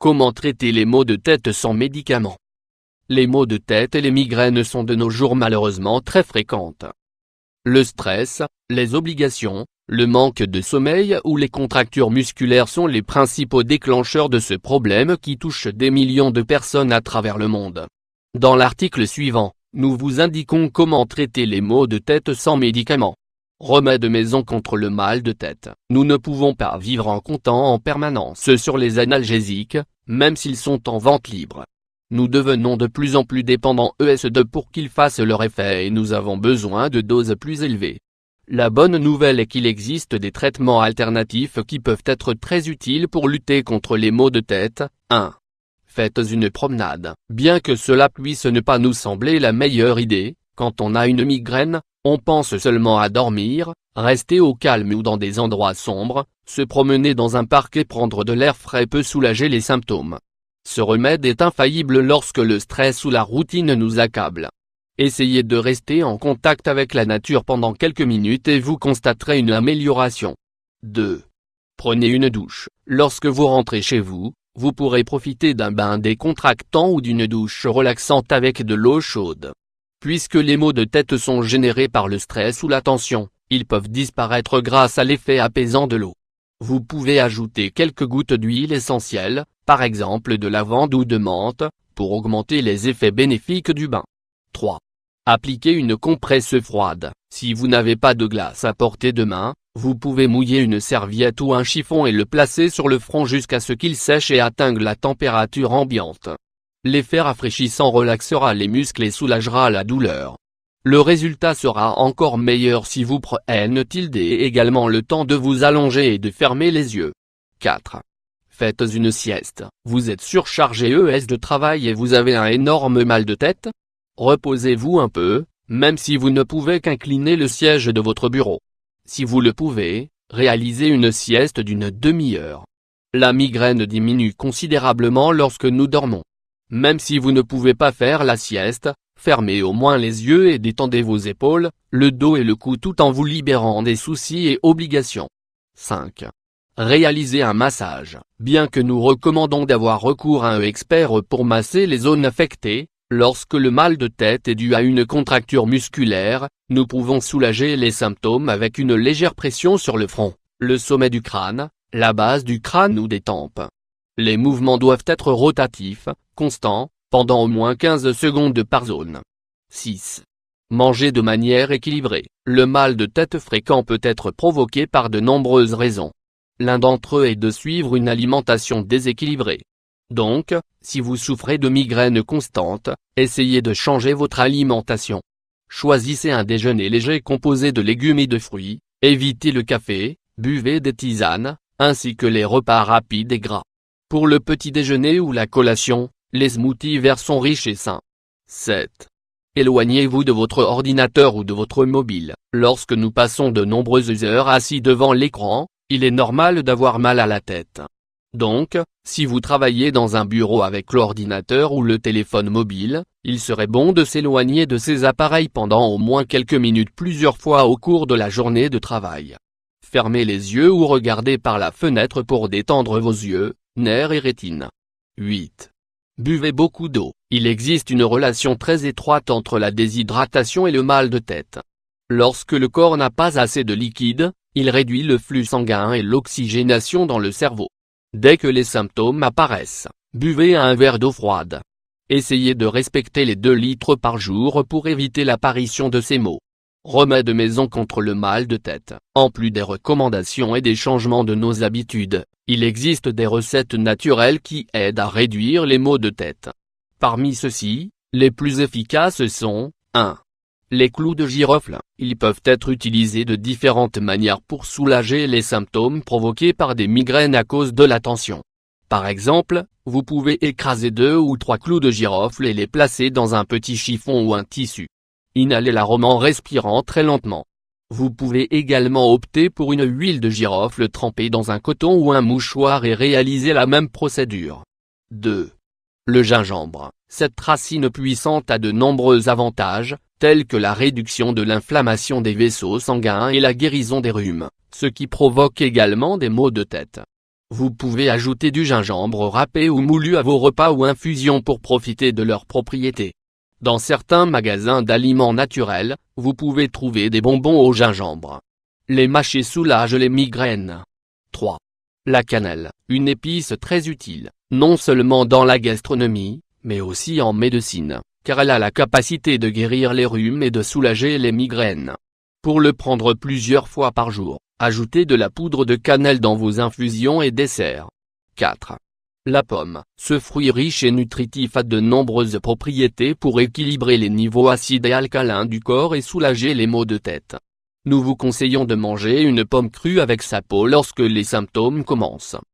Comment traiter les maux de tête sans médicaments? Les maux de tête et les migraines sont de nos jours malheureusement très fréquentes. Le stress, les obligations, le manque de sommeil ou les contractures musculaires sont les principaux déclencheurs de ce problème qui touche des millions de personnes à travers le monde. Dans l'article suivant, nous vous indiquons comment traiter les maux de tête sans médicaments. Remède maison contre le mal de tête. Nous ne pouvons pas vivre en comptant en permanence sur les analgésiques, même s'ils sont en vente libre. Nous devenons de plus en plus dépendants pour qu'ils fassent leur effet et nous avons besoin de doses plus élevées. La bonne nouvelle est qu'il existe des traitements alternatifs qui peuvent être très utiles pour lutter contre les maux de tête. 1. Faites une promenade. Bien que cela puisse ne pas nous sembler la meilleure idée, quand on a une migraine, on pense seulement à dormir, rester au calme ou dans des endroits sombres, se promener dans un parc et prendre de l'air frais peut soulager les symptômes. Ce remède est infaillible lorsque le stress ou la routine nous accable. Essayez de rester en contact avec la nature pendant quelques minutes et vous constaterez une amélioration. 2. Prenez une douche. Lorsque vous rentrez chez vous, vous pourrez profiter d'un bain décontractant ou d'une douche relaxante avec de l'eau chaude. Puisque les maux de tête sont générés par le stress ou la tension, ils peuvent disparaître grâce à l'effet apaisant de l'eau. Vous pouvez ajouter quelques gouttes d'huile essentielle, par exemple de lavande ou de menthe, pour augmenter les effets bénéfiques du bain. 3. Appliquez une compresse froide. Si vous n'avez pas de glace à portée de main, vous pouvez mouiller une serviette ou un chiffon et le placer sur le front jusqu'à ce qu'il sèche et atteigne la température ambiante. L'effet rafraîchissant relaxera les muscles et soulagera la douleur. Le résultat sera encore meilleur si vous prenez également le temps de vous allonger et de fermer les yeux. 4. Faites une sieste. Vous êtes surchargé de travail et vous avez un énorme mal de tête? Reposez-vous un peu, même si vous ne pouvez qu'incliner le siège de votre bureau. Si vous le pouvez, réalisez une sieste d'une demi-heure. La migraine diminue considérablement lorsque nous dormons. Même si vous ne pouvez pas faire la sieste, fermez au moins les yeux et détendez vos épaules, le dos et le cou tout en vous libérant des soucis et obligations. 5. Réalisez un massage. Bien que nous recommandons d'avoir recours à un expert pour masser les zones affectées, lorsque le mal de tête est dû à une contracture musculaire, nous pouvons soulager les symptômes avec une légère pression sur le front, le sommet du crâne, la base du crâne ou des tempes. Les mouvements doivent être rotatifs, constants, pendant au moins 15 secondes par zone. 6. Mangez de manière équilibrée. Le mal de tête fréquent peut être provoqué par de nombreuses raisons. L'un d'entre eux est de suivre une alimentation déséquilibrée. Donc, si vous souffrez de migraines constantes, essayez de changer votre alimentation. Choisissez un déjeuner léger composé de légumes et de fruits, évitez le café, buvez des tisanes, ainsi que les repas rapides et gras. Pour le petit déjeuner ou la collation, les smoothies verts sont riches et sains. 7. Éloignez-vous de votre ordinateur ou de votre mobile. Lorsque nous passons de nombreuses heures assis devant l'écran, il est normal d'avoir mal à la tête. Donc, si vous travaillez dans un bureau avec l'ordinateur ou le téléphone mobile, il serait bon de s'éloigner de ces appareils pendant au moins quelques minutes plusieurs fois au cours de la journée de travail. Fermez les yeux ou regardez par la fenêtre pour détendre vos yeux, nerfs et rétine. 8. Buvez beaucoup d'eau. Il existe une relation très étroite entre la déshydratation et le mal de tête. Lorsque le corps n'a pas assez de liquide, il réduit le flux sanguin et l'oxygénation dans le cerveau. Dès que les symptômes apparaissent, buvez un verre d'eau froide. Essayez de respecter les 2 litres par jour pour éviter l'apparition de ces maux. Remède maison contre le mal de tête. En plus des recommandations et des changements de nos habitudes, il existe des recettes naturelles qui aident à réduire les maux de tête. Parmi ceux-ci, les plus efficaces sont 1. Les clous de girofle. Ils peuvent être utilisés de différentes manières pour soulager les symptômes provoqués par des migraines à cause de la tension. Par exemple, vous pouvez écraser 2 ou 3 clous de girofle et les placer dans un petit chiffon ou un tissu. Inhalez l'arôme en respirant très lentement. Vous pouvez également opter pour une huile de girofle trempée dans un coton ou un mouchoir et réaliser la même procédure. 2. Le gingembre. Cette racine puissante a de nombreux avantages, tels que la réduction de l'inflammation des vaisseaux sanguins et la guérison des rhumes, ce qui provoque également des maux de tête. Vous pouvez ajouter du gingembre râpé ou moulu à vos repas ou infusions pour profiter de leurs propriétés. Dans certains magasins d'aliments naturels, vous pouvez trouver des bonbons au gingembre. Les mâcher soulage les migraines. 3. La cannelle, une épice très utile, non seulement dans la gastronomie, mais aussi en médecine, car elle a la capacité de guérir les rhumes et de soulager les migraines. Pour le prendre plusieurs fois par jour, ajoutez de la poudre de cannelle dans vos infusions et desserts. 4. La pomme, ce fruit riche et nutritif a de nombreuses propriétés pour équilibrer les niveaux acides et alcalins du corps et soulager les maux de tête. Nous vous conseillons de manger une pomme crue avec sa peau lorsque les symptômes commencent.